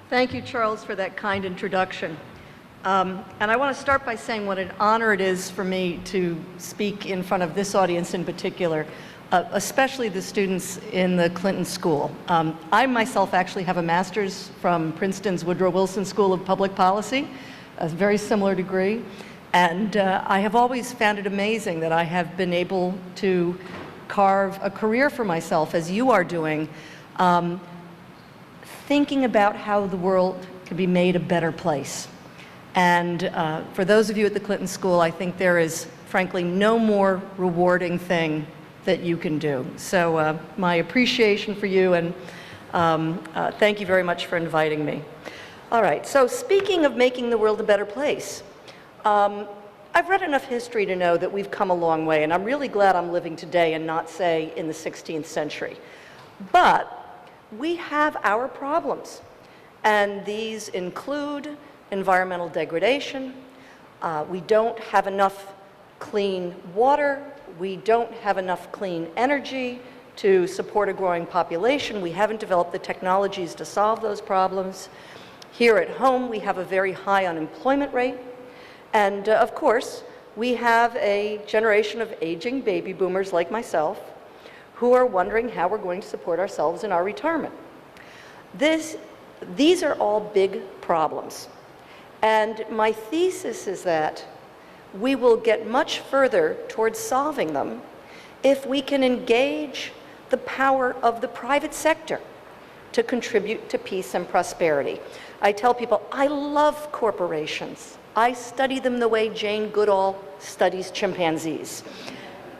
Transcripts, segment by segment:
Thank you, Charles, for that kind introduction. And I want to start by saying what an honor it is for me to speak in front of this audience in particular, especially the students in the Clinton School. I myself actually have a master's from Princeton's Woodrow Wilson School of Public Policy, a very similar degree. And I have always found it amazing that I have been able to carve a career for myself, as you are doing, thinking about how the world can be made a better place. And for those of you at the Clinton School, I think there is, frankly, no more rewarding thing that you can do. So my appreciation for you, and thank you very much for inviting me. All right, so speaking of making the world a better place, I've read enough history to know that we've come a long way, and I'm really glad I'm living today and not, say, in the 16th century. But we have our problems, and these include environmental degradation. We don't have enough clean water. We don't have enough clean energy to support a growing population. We haven't developed the technologies to solve those problems. Here at home, we have a very high unemployment rate. And of course, we have a generation of aging baby boomers like myself who are wondering how we're going to support ourselves in our retirement. These are all big problems. And my thesis is that we will get much further towards solving them if we can engage the power of the private sector to contribute to peace and prosperity. I tell people, I love corporations. I study them the way Jane Goodall studies chimpanzees.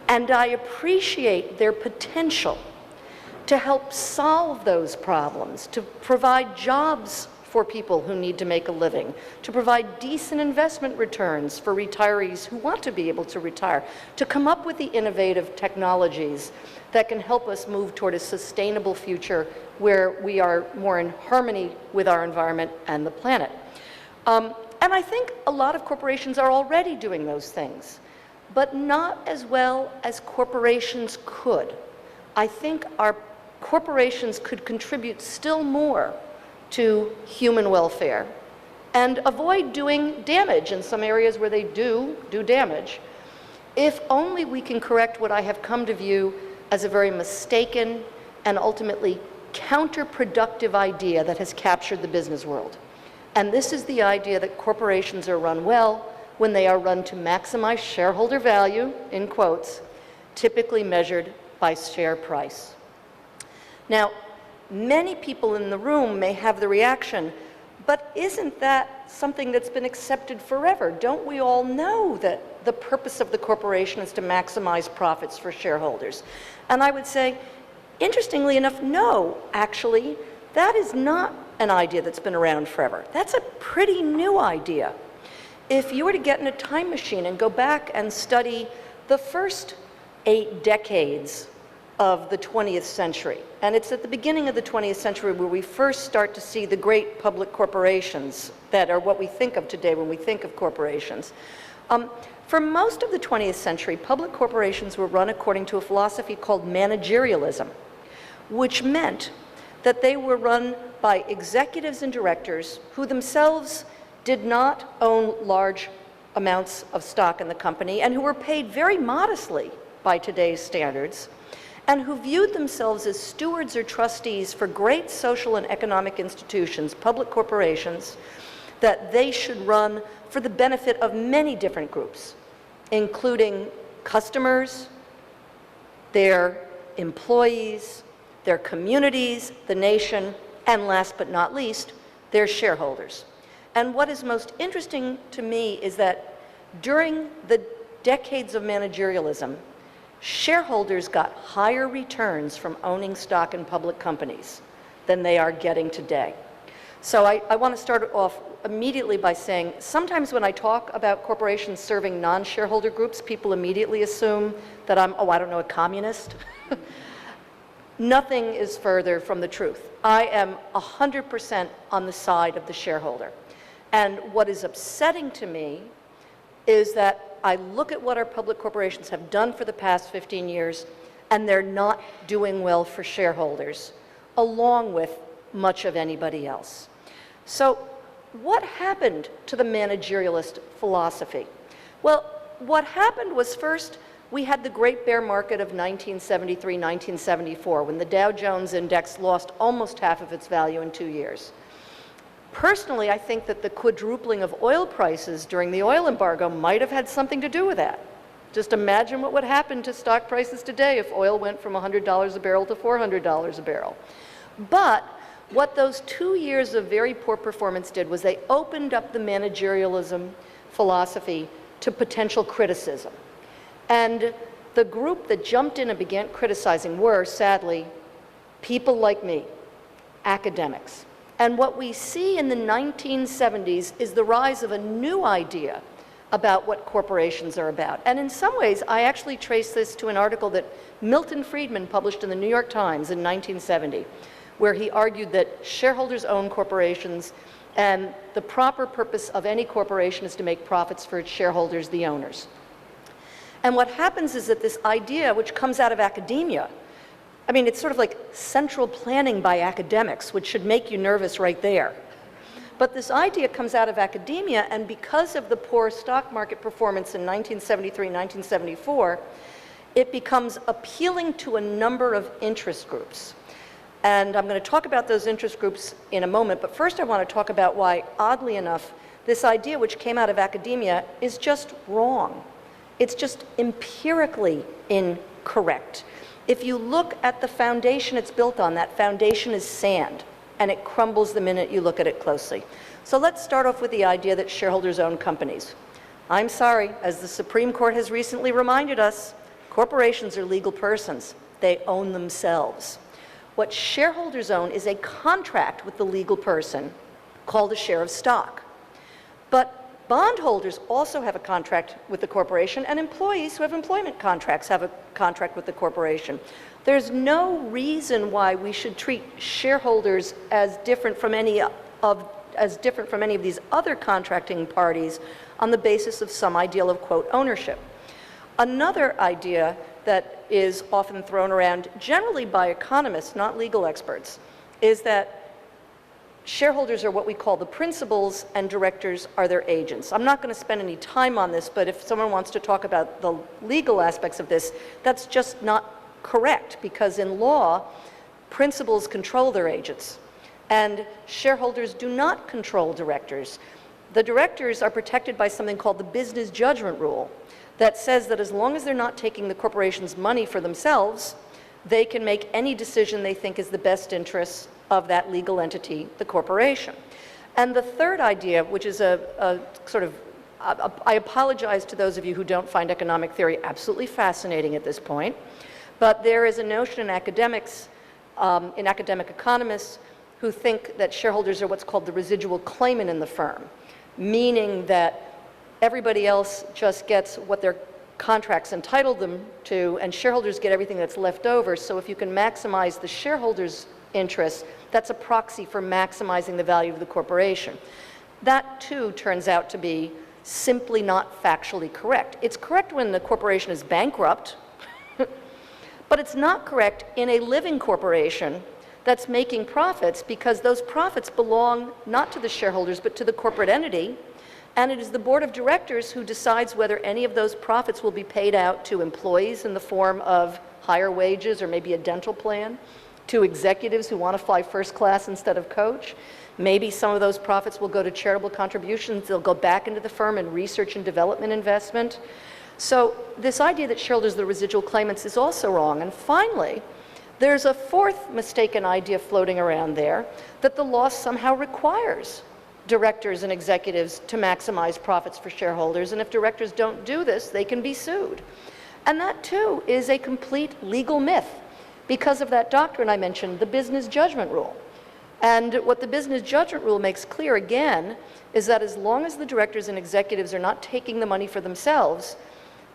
And I appreciate their potential to help solve those problems, to provide jobs for people who need to make a living, to provide decent investment returns for retirees who want to be able to retire, to come up with the innovative technologies that can help us move toward a sustainable future where we are more in harmony with our environment and the planet. And I think a lot of corporations are already doing those things, but not as well as corporations could. I think our corporations could contribute still more to human welfare and avoid doing damage in some areas where they do damage, if only we can correct what I have come to view as a very mistaken and ultimately counterproductive idea that has captured the business world. And this is the idea that corporations are run well when they are run to maximize shareholder value, in quotes, typically measured by share price. Now, many people in the room may have the reaction, but isn't that something that's been accepted forever? Don't we all know that the purpose of the corporation is to maximize profits for shareholders? And I would say, interestingly enough, no, actually, that is not an idea that's been around forever. That's a pretty new idea. If you were to get in a time machine and go back and study the first 8 decades of the 20th century, and it's at the beginning of the 20th century where we first start to see the great public corporations that are what we think of today when we think of corporations. For most of the 20th century, public corporations were run according to a philosophy called managerialism, which meant that they were run by executives and directors who themselves did not own large amounts of stock in the company and who were paid very modestly by today's standards, and who viewed themselves as stewards or trustees for great social and economic institutions, public corporations, that they should run for the benefit of many different groups, including customers, their employees, their communities, the nation, and last but not least, their shareholders. And what is most interesting to me is that during the decades of managerialism, shareholders got higher returns from owning stock in public companies than they are getting today. So I want to start off immediately by saying, sometimes when I talk about corporations serving non-shareholder groups, people immediately assume that I'm, I don't know, a communist. Nothing is further from the truth. I am 100% on the side of the shareholder. And what is upsetting to me is that I look at what our public corporations have done for the past 15 years, and they're not doing well for shareholders, along with much of anybody else. So what happened to the managerialist philosophy? Well, what happened was first we had the great bear market of 1973, 1974, when the Dow Jones Index lost almost half of its value in 2 years. Personally, I think that the quadrupling of oil prices during the oil embargo might have had something to do with that. Just imagine what would happen to stock prices today if oil went from $100 a barrel to $400 a barrel. But what those 2 years of very poor performance did was they opened up the managerialism philosophy to potential criticism. And the group that jumped in and began criticizing were, sadly, people like me, academics. And what we see in the 1970s is the rise of a new idea about what corporations are about. And in some ways, I actually trace this to an article that Milton Friedman published in the New York Times in 1970, where he argued that shareholders own corporations, and the proper purpose of any corporation is to make profits for its shareholders, the owners. And what happens is that this idea, which comes out of academia, I mean, it's sort of like central planning by academics, which should make you nervous right there. But this idea comes out of academia, and because of the poor stock market performance in 1973, 1974, it becomes appealing to a number of interest groups. And I'm going to talk about those interest groups in a moment, but first I want to talk about why, oddly enough, this idea which came out of academia is just wrong. It's just empirically incorrect. If you look at the foundation it's built on, that foundation is sand, and it crumbles the minute you look at it closely. So let's start off with the idea that shareholders own companies. I'm sorry, as the Supreme Court has recently reminded us, corporations are legal persons. They own themselves. What shareholders own is a contract with the legal person called a share of stock. But bondholders also have a contract with the corporation, and employees who have employment contracts have a contract with the corporation. There's no reason why we should treat shareholders as different from any of these other contracting parties on the basis of some ideal of, quote, ownership. Another idea that is often thrown around, generally by economists, not legal experts, is that shareholders are what we call the principals and directors are their agents. I'm not going to spend any time on this, but if someone wants to talk about the legal aspects of this, that's just not correct, because in law, principals control their agents, and shareholders do not control directors. The directors are protected by something called the business judgment rule that says that as long as they're not taking the corporation's money for themselves, they can make any decision they think is the best interest of that legal entity, the corporation. And the third idea, which is a sort of, I apologize to those of you who don't find economic theory absolutely fascinating at this point, but there is a notion in academics, in academic economists, who think that shareholders are what's called the residual claimant in the firm, meaning that everybody else just gets what their contracts entitle them to, and shareholders get everything that's left over. So if you can maximize the shareholders' interests, that's a proxy for maximizing the value of the corporation. That, too, turns out to be simply not factually correct. It's correct when the corporation is bankrupt, but it's not correct in a living corporation that's making profits, because those profits belong not to the shareholders but to the corporate entity, and it is the board of directors who decides whether any of those profits will be paid out to employees in the form of higher wages or maybe a dental plan, to executives who want to fly first class instead of coach. Maybe some of those profits will go to charitable contributions. They'll go back into the firm in research and development investment. So this idea that shareholders are the residual claimants is also wrong. And finally, there's a fourth mistaken idea floating around there, that the law somehow requires directors and executives to maximize profits for shareholders, and if directors don't do this, they can be sued. And that, too, is a complete legal myth because of that doctrine I mentioned, the business judgment rule. And what the business judgment rule makes clear, again, is that as long as the directors and executives are not taking the money for themselves,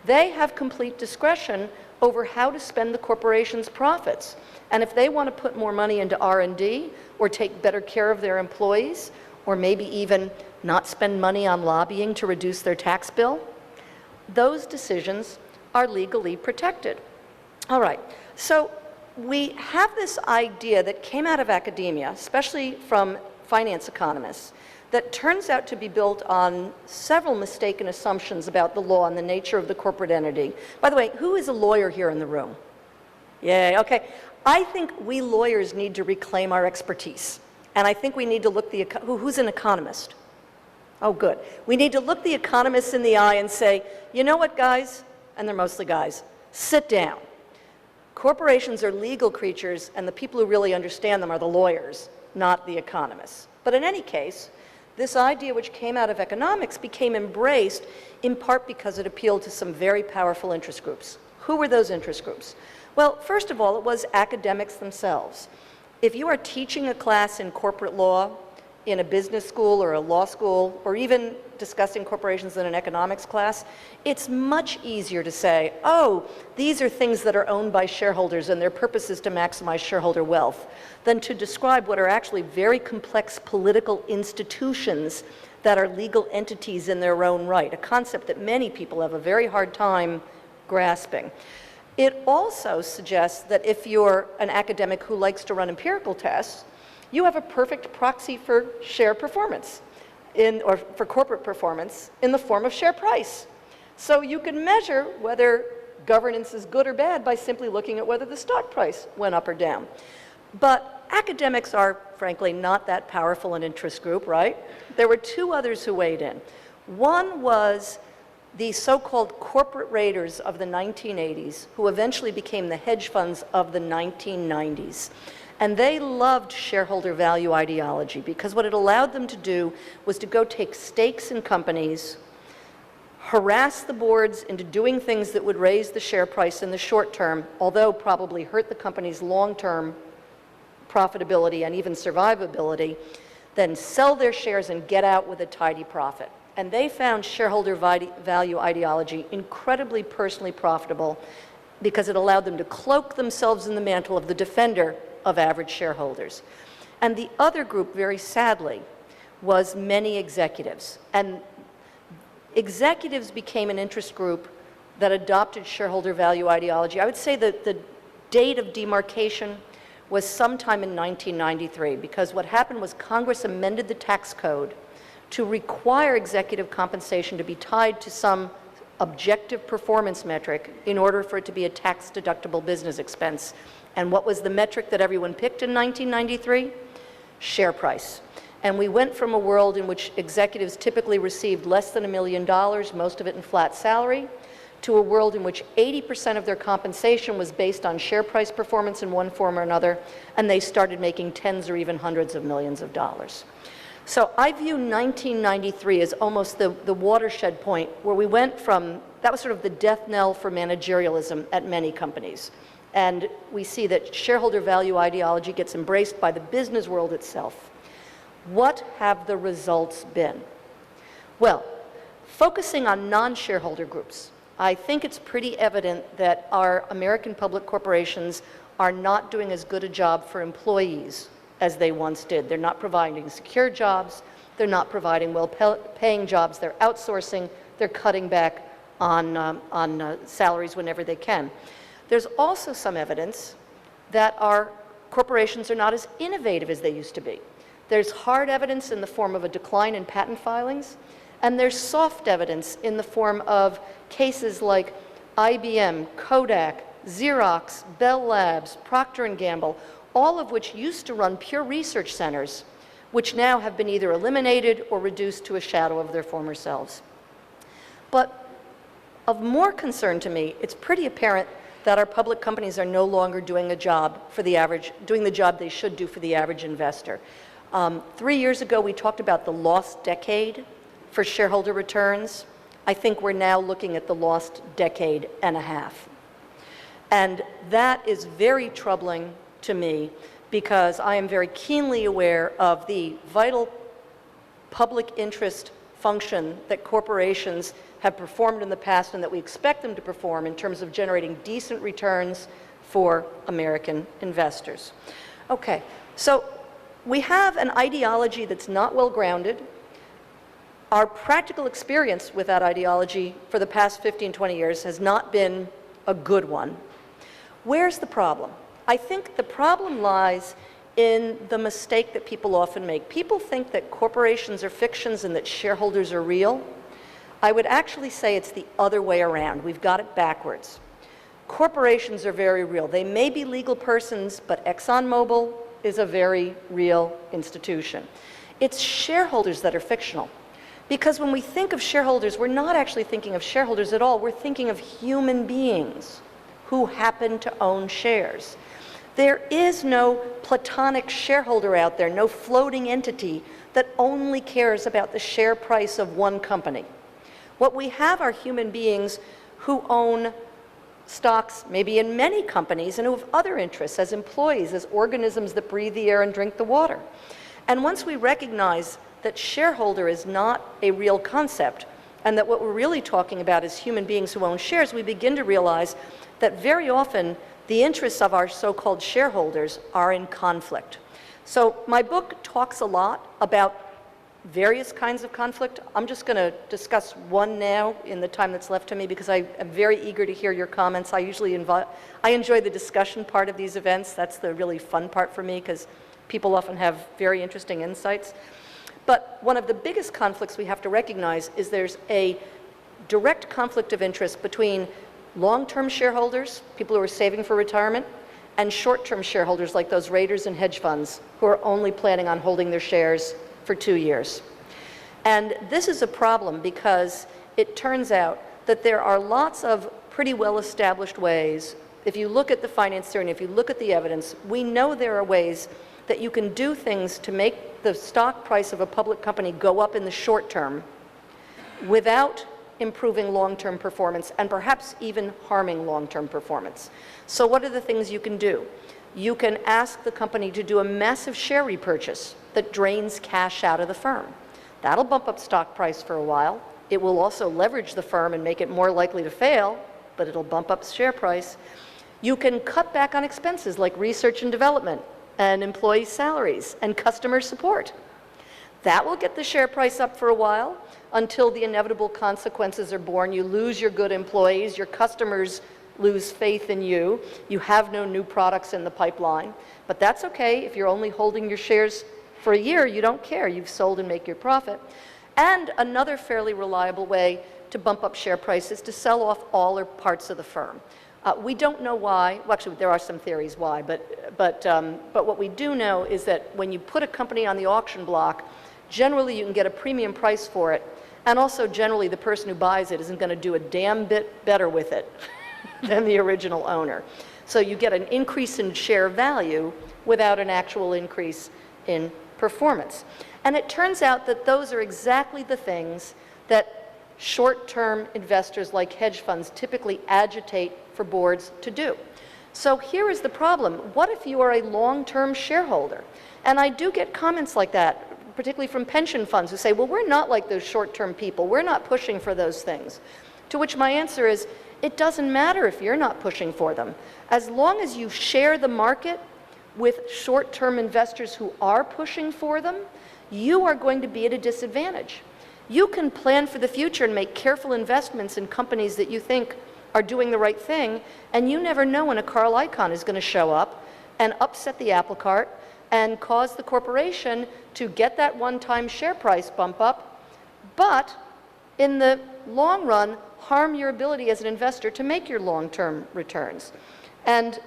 they have complete discretion over how to spend the corporation's profits. And if they want to put more money into R&D or take better care of their employees, or maybe even not spend money on lobbying to reduce their tax bill, those decisions are legally protected. All right, so we have this idea that came out of academia, especially from finance economists that turns out to be built on several mistaken assumptions about the law and the nature of the corporate entity. By the way, who is a lawyer here in the room? Yay, okay. I think we lawyers need to reclaim our expertise. And I think we need to look who's an economist? Oh, good. We need to look the economists in the eye and say, you know what, guys? And they're mostly guys. Sit down. Corporations are legal creatures, and the people who really understand them are the lawyers, not the economists. But in any case, this idea, which came out of economics, became embraced in part because it appealed to some very powerful interest groups. Who were those interest groups? Well, first of all, it was academics themselves. If you are teaching a class in corporate law, in a business school or a law school, or even discussing corporations in an economics class, it's much easier to say, oh, these are things that are owned by shareholders and their purpose is to maximize shareholder wealth, than to describe what are actually very complex political institutions that are legal entities in their own right, a concept that many people have a very hard time grasping. It also suggests that if you're an academic who likes to run empirical tests, you have a perfect proxy for share performance, or for corporate performance, in the form of share price. So you can measure whether governance is good or bad by simply looking at whether the stock price went up or down. But academics are, frankly, not that powerful an interest group, right? There were two others who weighed in. One was the so-called corporate raiders of the 1980s, who eventually became the hedge funds of the 1990s. And they loved shareholder value ideology because what it allowed them to do was to go take stakes in companies, harass the boards into doing things that would raise the share price in the short term, although probably hurt the company's long-term profitability and even survivability, then sell their shares and get out with a tidy profit. And they found shareholder value ideology incredibly personally profitable because it allowed them to cloak themselves in the mantle of the defender of average shareholders. And the other group, very sadly, was many executives. And executives became an interest group that adopted shareholder value ideology. I would say that the date of demarcation was sometime in 1993, because what happened was Congress amended the tax code to require executive compensation to be tied to some objective performance metric in order for it to be a tax-deductible business expense. And what was the metric that everyone picked in 1993? Share price. And we went from a world in which executives typically received less than $1 million, most of it in flat salary, to a world in which 80% of their compensation was based on share price performance in one form or another, and they started making tens or even hundreds of millions of dollars. So I view 1993 as almost the watershed point where we went from, that was sort of the death knell for managerialism at many companies. And we see that shareholder value ideology gets embraced by the business world itself. What have the results been? Well, focusing on non-shareholder groups, I think it's pretty evident that our American public corporations are not doing as good a job for employees as they once did. They're not providing secure jobs. They're not providing well-paying jobs. They're outsourcing. They're cutting back on salaries whenever they can. There's also some evidence that our corporations are not as innovative as they used to be. There's hard evidence in the form of a decline in patent filings, and there's soft evidence in the form of cases like IBM, Kodak, Xerox, Bell Labs, Procter & Gamble, all of which used to run pure research centers, which now have been either eliminated or reduced to a shadow of their former selves. But of more concern to me, it's pretty apparent that our public companies are no longer doing the job they should do for the average investor. 3 years ago, we talked about the lost decade for shareholder returns. I think we're now looking at the lost decade and a half. And that is very troubling to me because I am very keenly aware of the vital public interest function that corporations have performed in the past and that we expect them to perform in terms of generating decent returns for American investors. Okay, so we have an ideology that's not well grounded. Our practical experience with that ideology for the past 15, 20 years has not been a good one. Where's the problem? I think the problem lies in the mistake that people often make. People think that corporations are fictions and that shareholders are real. I would actually say it's the other way around. We've got it backwards. Corporations are very real. They may be legal persons, but ExxonMobil is a very real institution. It's shareholders that are fictional. Because when we think of shareholders, we're not actually thinking of shareholders at all. We're thinking of human beings who happen to own shares. There is no platonic shareholder out there, no floating entity that only cares about the share price of one company. What we have are human beings who own stocks maybe in many companies and who have other interests as employees, as organisms that breathe the air and drink the water. And once we recognize that shareholder is not a real concept and that what we're really talking about is human beings who own shares, we begin to realize that very often the interests of our so-called shareholders are in conflict. So my book talks a lot about various kinds of conflict. I'm just going to discuss one now in the time that's left to me because I am very eager to hear your comments. I enjoy the discussion part of these events. That's the really fun part for me because people often have very interesting insights. But one of the biggest conflicts we have to recognize is there's a direct conflict of interest between long-term shareholders, people who are saving for retirement, and short-term shareholders like those raiders and hedge funds who are only planning on holding their shares for 2 years. And this is a problem because it turns out that there are lots of pretty well-established ways. If you look at the finance theory and if you look at the evidence, we know there are ways that you can do things to make the stock price of a public company go up in the short term without improving long-term performance and perhaps even harming long-term performance. So what are the things you can do? You can ask the company to do a massive share repurchase that drains cash out of the firm. That'll bump up stock price for a while. It will also leverage the firm and make it more likely to fail, but it'll bump up share price. You can cut back on expenses like research and development and employee salaries and customer support. That will get the share price up for a while until the inevitable consequences are born. You lose your good employees, your customers lose faith in you, you have no new products in the pipeline. But that's okay if you're only holding your shares for a year, you don't care, you've sold and make your profit. And another fairly reliable way to bump up share prices is to sell off all or parts of the firm. We don't know why, well actually there are some theories why, but what we do know is that when you put a company on the auction block, generally you can get a premium price for it, and also generally the person who buys it isn't going to do a damn bit better with it than the original owner. So you get an increase in share value without an actual increase in performance. And it turns out that those are exactly the things that short-term investors like hedge funds typically agitate for boards to do. So here is the problem. What if you are a long-term shareholder? And I do get comments like that, particularly from pension funds who say, well, we're not like those short-term people. We're not pushing for those things. To which my answer is, it doesn't matter if you're not pushing for them. As long as you share the market with short-term investors who are pushing for them, you are going to be at a disadvantage. You can plan for the future and make careful investments in companies that you think are doing the right thing, and you never know when a Carl Icahn is going to show up and upset the apple cart and cause the corporation to get that one-time share price bump up, but in the long run, harm your ability as an investor to make your long-term returns. And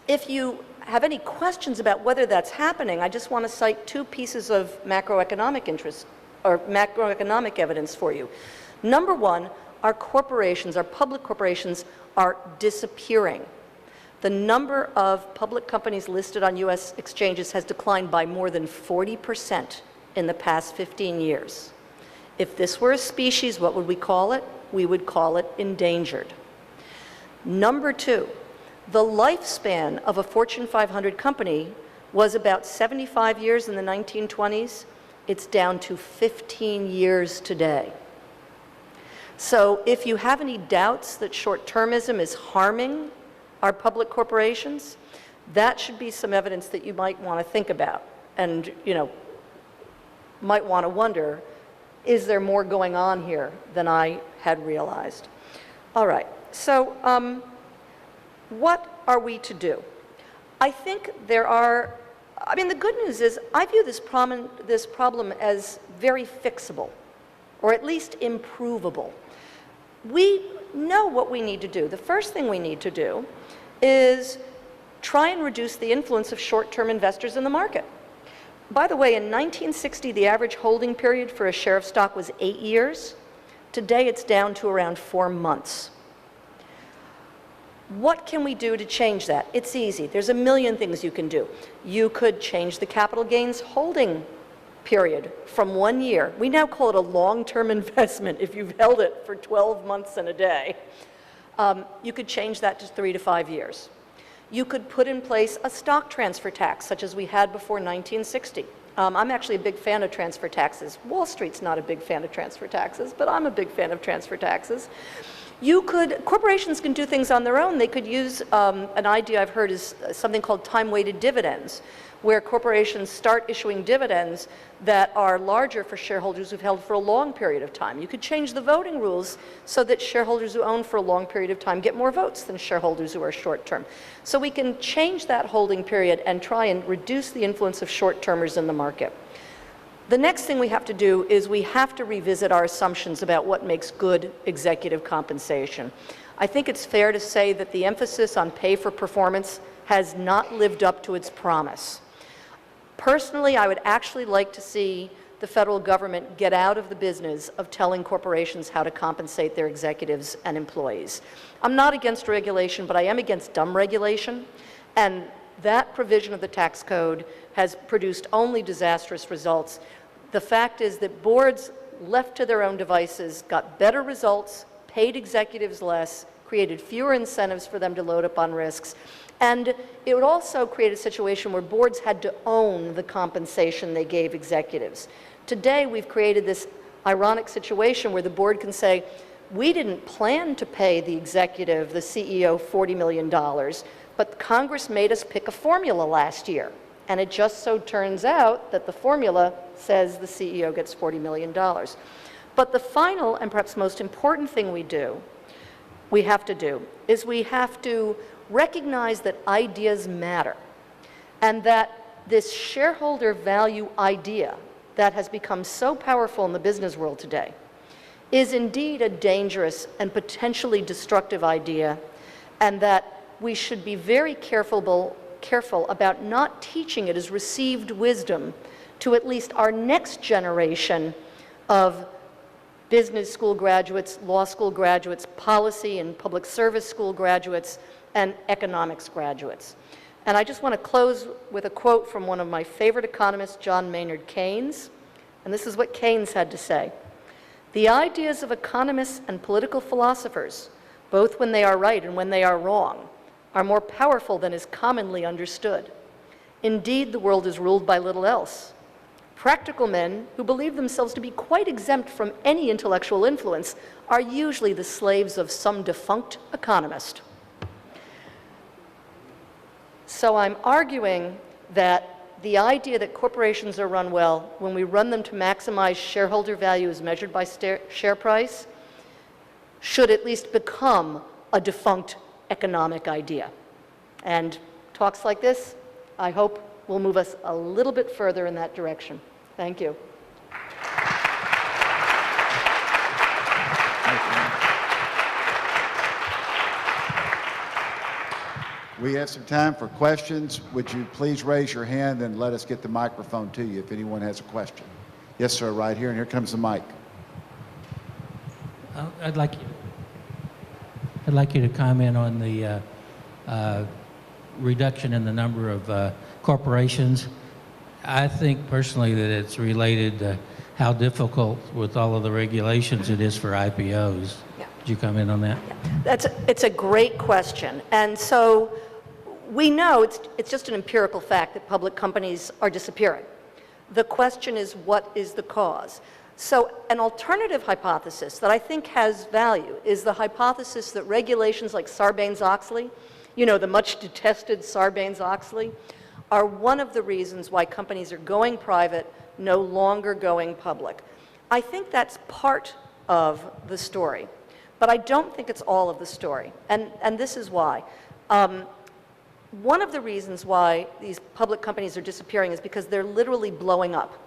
if you have any questions about whether that's happening, I just want to cite two pieces of macroeconomic interest or macroeconomic evidence for you. Number one, our corporations, our public corporations, are disappearing. The number of public companies listed on U.S. exchanges has declined by more than 40% in the past 15 years. If this were a species, what would we call it? We would call it endangered. Number two, the lifespan of a Fortune 500 company was about 75 years in the 1920s. It's down to 15 years today. So if you have any doubts that short-termism is harming our public corporations, that should be some evidence that you might want to think about and, might want to wonder, is there more going on here than I had realized? All right, so what are we to do? I think there are I mean, the good news is I view this problem as very fixable, or at least improvable. We know what we need to do. The first thing we need to do is try and reduce the influence of short-term investors in the market. By the way, in 1960, the average holding period for a share of stock was 8 years. Today, it's down to around 4 months. What can we do to change that? It's easy. There's a million things you can do. You could change the capital gains holding period from 1 year. We now call it a long-term investment if you've held it for 12 months and a day. You could change that to 3 to 5 years. You could put in place a stock transfer tax, such as we had before 1960. I'm actually a big fan of transfer taxes. Wall Street's not a big fan of transfer taxes, but I'm a big fan of transfer taxes. Corporations can do things on their own. They could use, an idea I've heard is something called time-weighted dividends, where corporations start issuing dividends that are larger for shareholders who've held for a long period of time. You could change the voting rules so that shareholders who own for a long period of time get more votes than shareholders who are short-term. So we can change that holding period and try and reduce the influence of short-termers in the market. The next thing we have to do is we have to revisit our assumptions about what makes good executive compensation. I think it's fair to say that the emphasis on pay for performance has not lived up to its promise. Personally, I would actually like to see the federal government get out of the business of telling corporations how to compensate their executives and employees. I'm not against regulation, but I am against dumb regulation, and that provision of the tax code has produced only disastrous results. The fact is that boards left to their own devices got better results, paid executives less, created fewer incentives for them to load up on risks, and it would also create a situation where boards had to own the compensation they gave executives. Today, we've created this ironic situation where the board can say, we didn't plan to pay the executive, the CEO, $40 million, but Congress made us pick a formula last year. And it just so turns out that the formula says the CEO gets $40 million. But the final and perhaps most important thing we have to do is we have to recognize that ideas matter, and that this shareholder value idea that has become so powerful in the business world today is indeed a dangerous and potentially destructive idea, and that we should be very careful about not teaching it as received wisdom to at least our next generation of business school graduates, law school graduates, policy and public service school graduates, and economics graduates. And I just want to close with a quote from one of my favorite economists, John Maynard Keynes. And this is what Keynes had to say: "The ideas of economists and political philosophers, both when they are right and when they are wrong, are more powerful than is commonly understood. Indeed, the world is ruled by little else. Practical men who believe themselves to be quite exempt from any intellectual influence are usually the slaves of some defunct economist." So I'm arguing that the idea that corporations are run well when we run them to maximize shareholder value as measured by share price should at least become a defunct economic idea. And talks like this, I hope, will move us a little bit further in that direction. Thank you. We have some time for questions. Would you please raise your hand and let us get the microphone to you if anyone has a question? Yes, sir, right here, and here comes the mic. I'd like you to comment on the reduction in the number of corporations. I think personally that it's related to how difficult with all of the regulations it is for IPOs. Yeah. Could you comment on that? Yeah. It's a great question. And so we know it's just an empirical fact that public companies are disappearing. The question is, what is the cause? So an alternative hypothesis that I think has value is the hypothesis that regulations like Sarbanes-Oxley, you know, the much detested Sarbanes-Oxley, are one of the reasons why companies are going private, no longer going public. I think that's part of the story, but I don't think it's all of the story, and this is why. one of the reasons why these public companies are disappearing is because they're literally blowing up.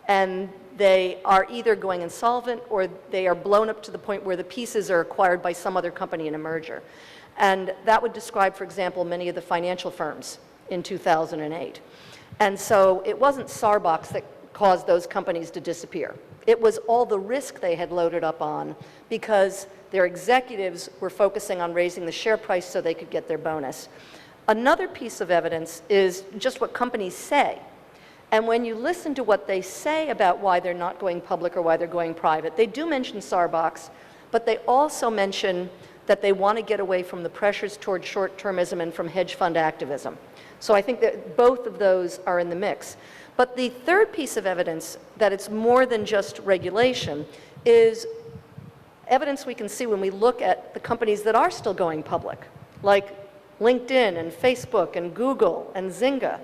And they are either going insolvent or they are blown up to the point where the pieces are acquired by some other company in a merger. And that would describe, for example, many of the financial firms in 2008. And so it wasn't Sarbox that caused those companies to disappear. It was all the risk they had loaded up on because their executives were focusing on raising the share price so they could get their bonus. Another piece of evidence is just what companies say. And when you listen to what they say about why they're not going public or why they're going private, they do mention Sarbox, but they also mention that they want to get away from the pressures toward short-termism and from hedge fund activism. So I think that both of those are in the mix. But the third piece of evidence that it's more than just regulation is evidence we can see when we look at the companies that are still going public, like LinkedIn and Facebook and Google and Zynga.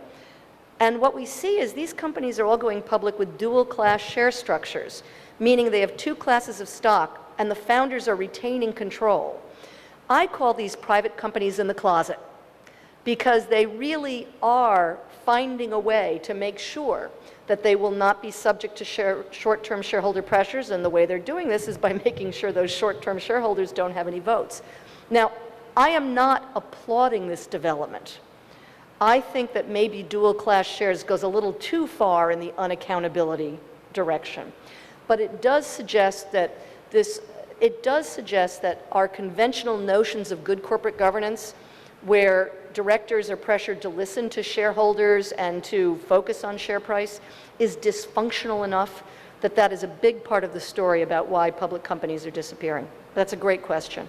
And what we see is these companies are all going public with dual-class share structures, meaning they have two classes of stock and the founders are retaining control. I call these private companies in the closet because they really are finding a way to make sure that they will not be subject to short-term shareholder pressures, and the way they're doing this is by making sure those short-term shareholders don't have any votes. Now, I am not applauding this development. I think that maybe dual-class shares goes a little too far in the unaccountability direction. But it does suggest that our conventional notions of good corporate governance, where directors are pressured to listen to shareholders and to focus on share price, is dysfunctional enough that that is a big part of the story about why public companies are disappearing. That's a great question.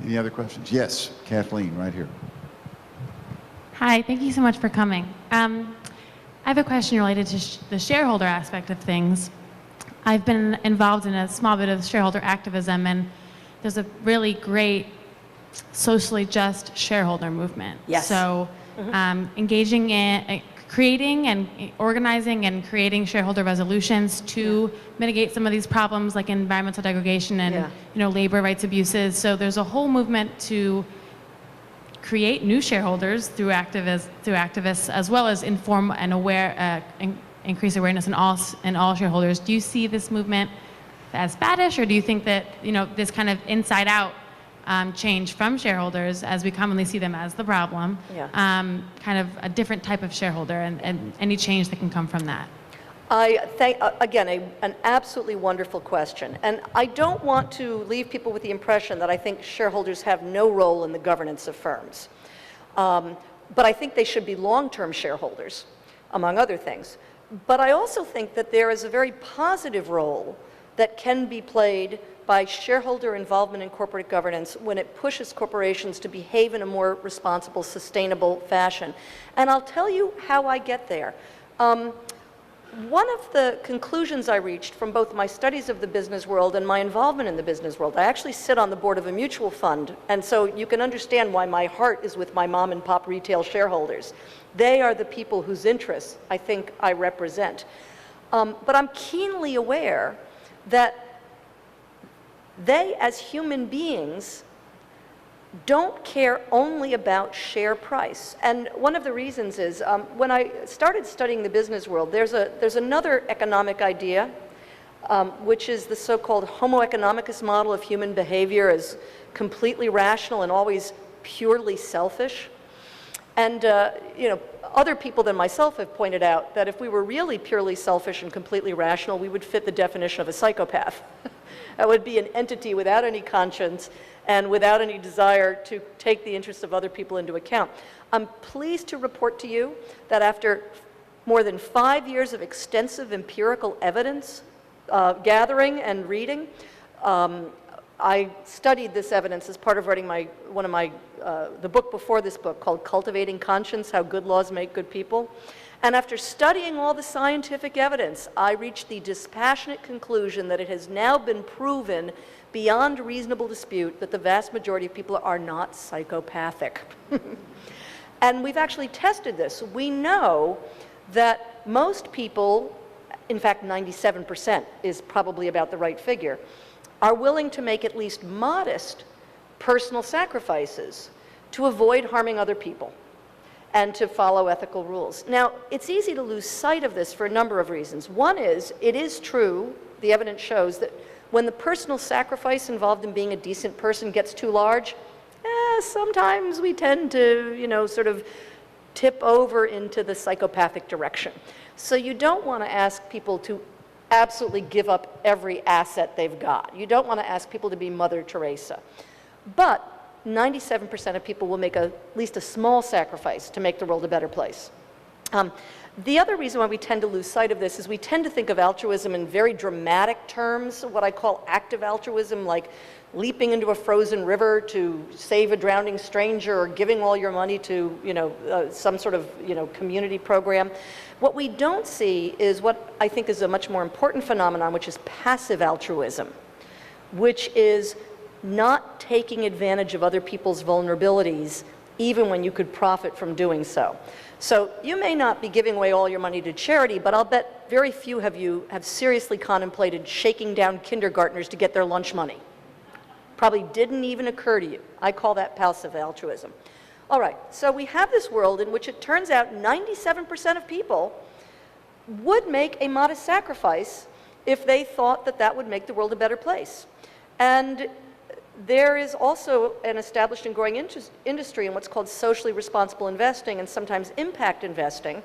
Any other questions? Yes, Kathleen, right here. Hi, thank you so much for coming. I have a question related to the shareholder aspect of things. I've been involved in a small bit of shareholder activism, and there's a really great socially just shareholder movement. Yes. So engaging in creating and organizing and creating shareholder resolutions to mitigate some of these problems like environmental degradation and labor rights abuses. So there's a whole movement to create new shareholders through activists, as well as inform and increase awareness in all shareholders. Do you see this movement as baddish, or do you think that this kind of inside-out change from shareholders, as we commonly see them as the problem, kind of a different type of shareholder, and any change that can come from that? Again, an absolutely wonderful question. And I don't want to leave people with the impression that I think shareholders have no role in the governance of firms. But I think they should be long-term shareholders, among other things. But I also think that there is a very positive role that can be played by shareholder involvement in corporate governance when it pushes corporations to behave in a more responsible, sustainable fashion. And I'll tell you how I get there. One of the conclusions I reached from both my studies of the business world and my involvement in the business world, I actually sit on the board of a mutual fund, and so you can understand why my heart is with my mom and pop retail shareholders. They are the people whose interests I think I represent. But I'm keenly aware that they, as human beings, don't care only about share price. And one of the reasons is, when I started studying the business world, there's another economic idea, which is the so-called Homo economicus model of human behavior as completely rational and always purely selfish. And other people than myself have pointed out that if we were really purely selfish and completely rational, we would fit the definition of a psychopath. That would be an entity without any conscience and without any desire to take the interests of other people into account. I'm pleased to report to you that after more than 5 years of extensive empirical evidence gathering and reading, I studied this evidence as part of writing the book before this book called Cultivating Conscience, How Good Laws Make Good People. And after studying all the scientific evidence, I reached the dispassionate conclusion that it has now been proven beyond reasonable dispute that the vast majority of people are not psychopathic. And we've actually tested this. We know that most people, in fact 97% is probably about the right figure, are willing to make at least modest personal sacrifices to avoid harming other people and to follow ethical rules. Now, it's easy to lose sight of this for a number of reasons. One is, it is true, the evidence shows that when the personal sacrifice involved in being a decent person gets too large, sometimes we tend to, sort of tip over into the psychopathic direction. So you don't want to ask people to absolutely give up every asset they've got. You don't want to ask people to be Mother Teresa. But 97% of people will make at least a small sacrifice to make the world a better place. The other reason why we tend to lose sight of this is we tend to think of altruism in very dramatic terms, what I call active altruism, like leaping into a frozen river to save a drowning stranger or giving all your money to some sort of community program. What we don't see is what I think is a much more important phenomenon, which is passive altruism, which is not taking advantage of other people's vulnerabilities even when you could profit from doing so. So you may not be giving away all your money to charity, but I'll bet very few of you have seriously contemplated shaking down kindergartners to get their lunch money. Probably didn't even occur to you. I call that passive altruism. All right, so we have this world in which it turns out 97% of people would make a modest sacrifice if they thought that that would make the world a better place. And there is also an established and growing industry in what's called socially responsible investing and sometimes impact investing.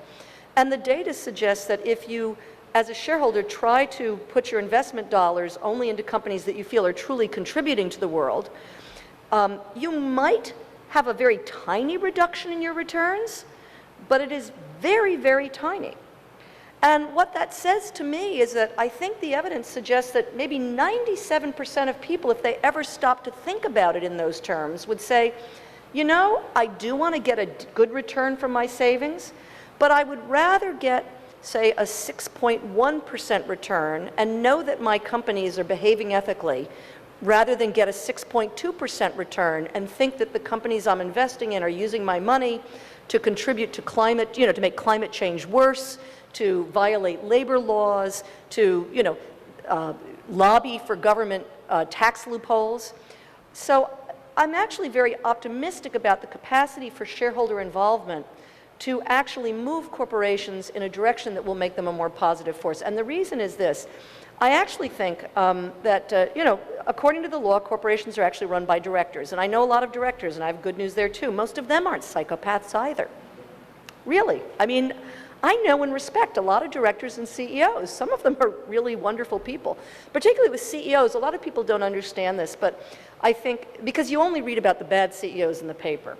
And the data suggests that if you, as a shareholder, try to put your investment dollars only into companies that you feel are truly contributing to the world, you might have a very tiny reduction in your returns, but it is very, very tiny. And what that says to me is that I think the evidence suggests that maybe 97% of people, if they ever stop to think about it in those terms, would say, I do want to get a good return from my savings, but I would rather get, say, a 6.1% return and know that my companies are behaving ethically, rather than get a 6.2% return and think that the companies I'm investing in are using my money to contribute to climate, to make climate change worse, to violate labor laws, to lobby for government tax loopholes. So I'm actually very optimistic about the capacity for shareholder involvement to actually move corporations in a direction that will make them a more positive force. And the reason is this. I actually think that, according to the law, corporations are actually run by directors. And I know a lot of directors, and I have good news there too. Most of them aren't psychopaths either. Really. I mean, I know and respect a lot of directors and CEOs. Some of them are really wonderful people. Particularly with CEOs, a lot of people don't understand this, but I think, because you only read about the bad CEOs in the paper,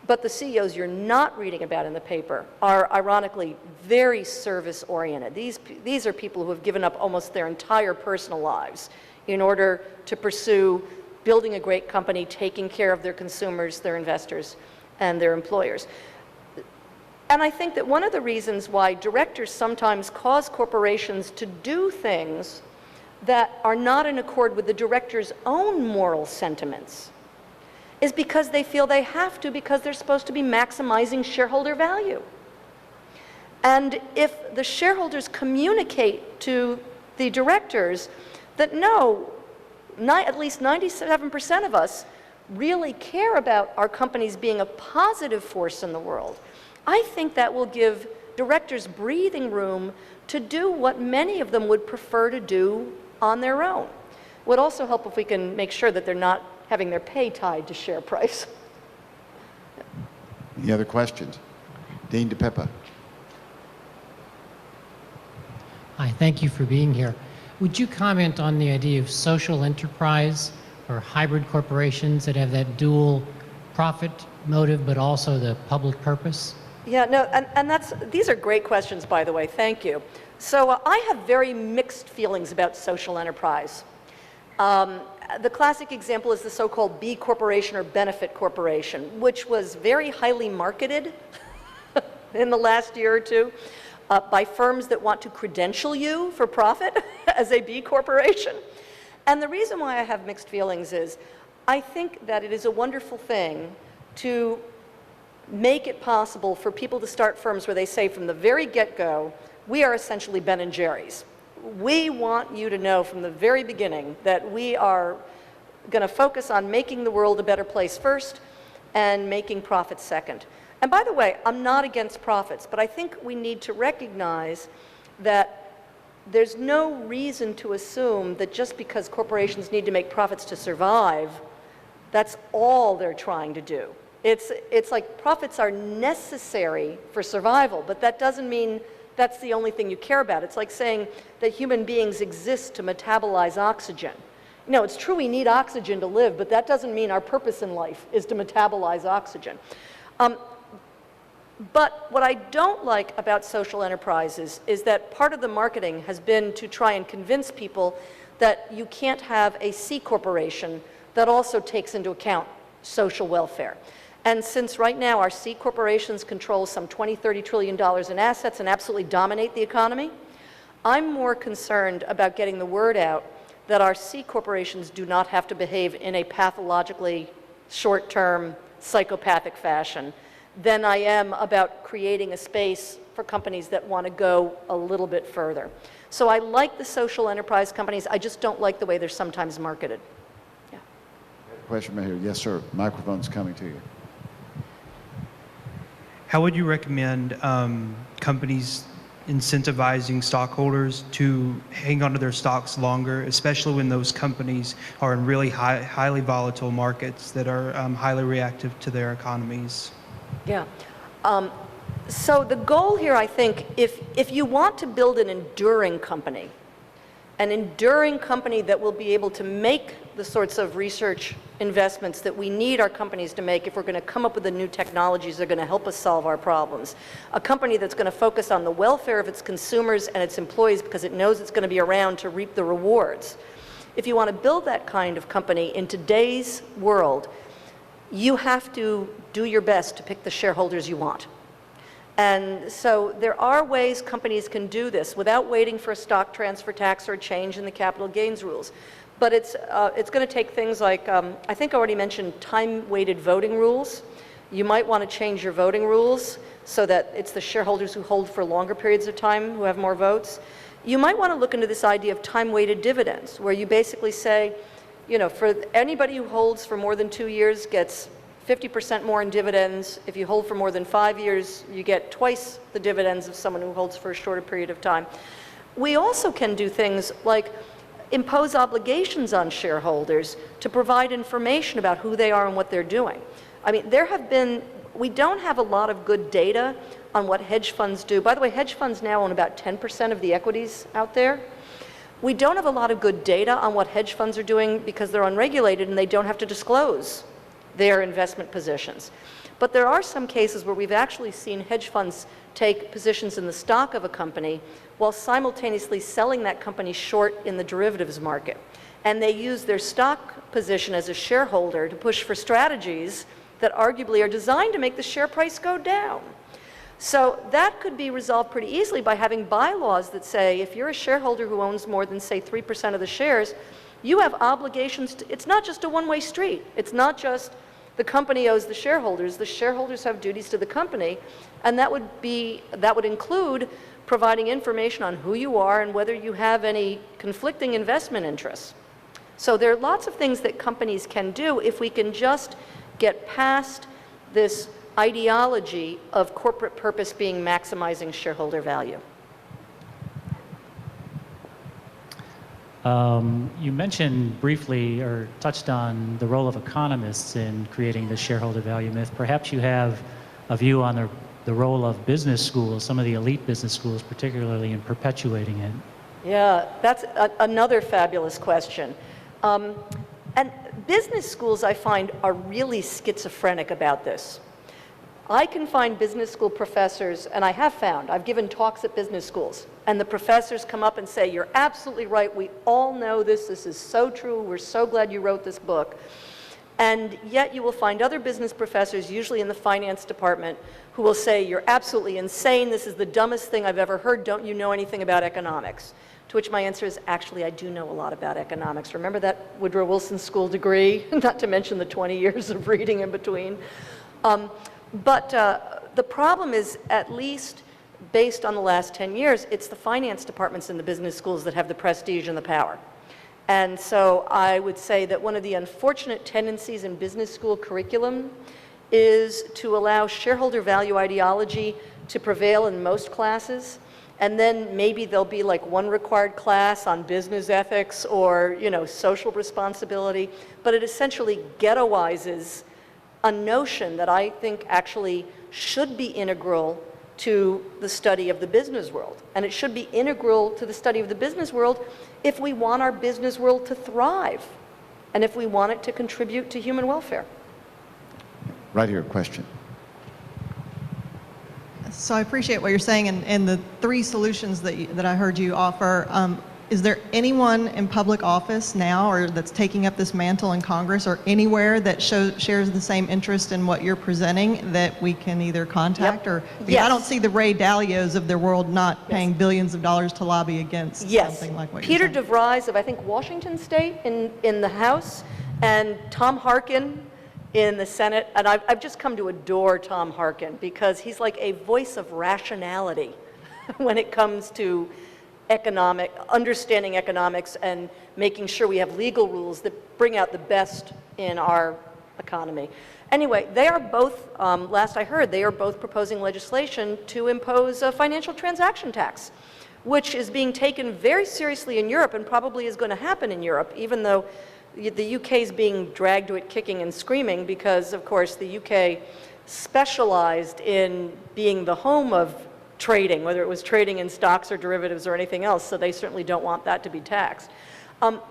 but the CEOs you're not reading about in the paper are ironically very service-oriented. These are people who have given up almost their entire personal lives in order to pursue building a great company, taking care of their consumers, their investors, and their employers. And I think that one of the reasons why directors sometimes cause corporations to do things that are not in accord with the director's own moral sentiments is because they feel they have to, because they're supposed to be maximizing shareholder value. And if the shareholders communicate to the directors that no, at least 97% of us really care about our companies being a positive force in the world, I think that will give directors breathing room to do what many of them would prefer to do on their own. It would also help if we can make sure that they're not having their pay tied to share price. Any other questions? Dean DePippa. Hi, thank you for being here. Would you comment on the idea of social enterprise or hybrid corporations that have that dual profit motive but also the public purpose? Yeah, no, and these are great questions, by the way. Thank you. So I have very mixed feelings about social enterprise. The classic example is the so-called B corporation or benefit corporation, which was very highly marketed in the last year or two by firms that want to credential you for profit as a B corporation. And the reason why I have mixed feelings is I think that it is a wonderful thing to make it possible for people to start firms where they say from the very get-go, we are essentially Ben and Jerry's. We want you to know from the very beginning that we are going to focus on making the world a better place first, and making profits second. And by the way, I'm not against profits, but I think we need to recognize that there's no reason to assume that just because corporations need to make profits to survive, that's all they're trying to do. It's like profits are necessary for survival, but that doesn't mean that's the only thing you care about. It's like saying that human beings exist to metabolize oxygen. You know, it's true we need oxygen to live, but that doesn't mean our purpose in life is to metabolize oxygen. But what I don't like about social enterprises is that part of the marketing has been to try and convince people that you can't have a C corporation that also takes into account social welfare. And since right now our C corporations control some $20–30 trillion in assets and absolutely dominate the economy, I'm more concerned about getting the word out that our C corporations do not have to behave in a pathologically short-term psychopathic fashion than I am about creating a space for companies that want to go a little bit further. So I like the social enterprise companies, I just don't like the way they're sometimes marketed. Yeah. Question right here. Yes, sir. Microphone's coming to you. How would you recommend companies incentivizing stockholders to hang onto their stocks longer, especially when those companies are in really highly volatile markets that are highly reactive to their economies? Yeah. So the goal here, I think, if you want to build an enduring company that will be able to make the sorts of research investments that we need our companies to make if we're going to come up with the new technologies that are going to help us solve our problems. A company that's going to focus on the welfare of its consumers and its employees because it knows it's going to be around to reap the rewards. If you want to build that kind of company in today's world, you have to do your best to pick the shareholders you want. And so there are ways companies can do this without waiting for a stock transfer tax or a change in the capital gains rules. But it's going to take things like, I think I already mentioned time-weighted voting rules. You might want to change your voting rules so that it's the shareholders who hold for longer periods of time who have more votes. You might want to look into this idea of time-weighted dividends, where you basically say, you know, for anybody who holds for more than 2 years gets 50% more in dividends. If you hold for more than 5 years, you get twice the dividends of someone who holds for a shorter period of time. We also can do things like impose obligations on shareholders to provide information about who they are and what they're doing. I mean, we don't have a lot of good data on what hedge funds do. By the way, hedge funds now own about 10% of the equities out there. We don't have a lot of good data on what hedge funds are doing because they're unregulated and they don't have to disclose their investment positions. But there are some cases where we've actually seen hedge funds take positions in the stock of a company while simultaneously selling that company short in the derivatives market. And they use their stock position as a shareholder to push for strategies that arguably are designed to make the share price go down. So that could be resolved pretty easily by having bylaws that say if you're a shareholder who owns more than, say, 3% of the shares, you have obligations to, it's not just a one-way street. It's not just the company owes the shareholders have duties to the company, and that would include providing information on who you are and whether you have any conflicting investment interests. So there are lots of things that companies can do if we can just get past this ideology of corporate purpose being maximizing shareholder value. You mentioned briefly or touched on the role of economists in creating the shareholder value myth. Perhaps you have a view on the role of business schools, some of the elite business schools, particularly in perpetuating it. Yeah, that's another fabulous question. And business schools, I find, are really schizophrenic about this. I can find business school professors, and I have found, I've given talks at business schools, and the professors come up and say, you're absolutely right, we all know this is so true, we're so glad you wrote this book. And yet you will find other business professors, usually in the finance department, who will say, you're absolutely insane, this is the dumbest thing I've ever heard, don't you know anything about economics? To which my answer is, actually, I do know a lot about economics. Remember that Woodrow Wilson School degree? Not to mention the 20 years of reading in between. But the problem is, at least based on the last 10 years, it's the finance departments in the business schools that have the prestige and the power. And so I would say that one of the unfortunate tendencies in business school curriculum is to allow shareholder value ideology to prevail in most classes, and then maybe there'll be like one required class on business ethics or, you know, social responsibility, but it essentially ghettoizes a notion that I think actually should be integral to the study of the business world. And it should be integral to the study of the business world if we want our business world to thrive and if we want it to contribute to human welfare. Right here, question. So I appreciate what you're saying, and the three solutions that I heard you offer. Is there anyone in public office now or that's taking up this mantle in Congress or anywhere that shares the same interest in what you're presenting that we can either contact? Yep. Or because Yes. I don't see the Ray Dalios of their world not paying billions of dollars to lobby against something like what Peter you're saying. DeVries of, I think, Washington State in the House, and Tom Harkin in the Senate. And I've just come to adore Tom Harkin because he's like a voice of rationality when it comes to understanding economics and making sure we have legal rules that bring out the best in our economy. Anyway, they are both, last I heard, they are both proposing legislation to impose a financial transaction tax, which is being taken very seriously in Europe and probably is going to happen in Europe, even though the UK is being dragged to it kicking and screaming because, of course, the UK specialized in being the home of trading, whether it was trading in stocks or derivatives or anything else, so they certainly don't want that to be taxed.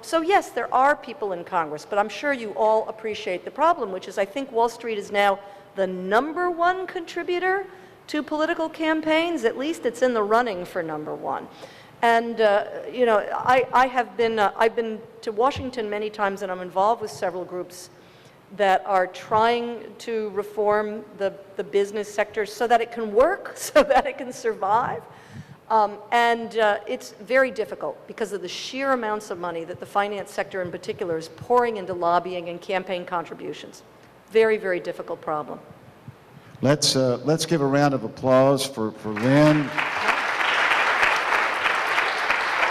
So yes, there are people in Congress, but I'm sure you all appreciate the problem, which is I think Wall Street is now the #1 contributor to political campaigns. At least it's in the running for #1. And you know, I've been to Washington many times, and I'm involved with several groups that are trying to reform the business sector so that it can work, so that it can survive. It's very difficult because of the sheer amounts of money that the finance sector in particular is pouring into lobbying and campaign contributions. Very, very difficult problem. Let's give a round of applause for Lynn.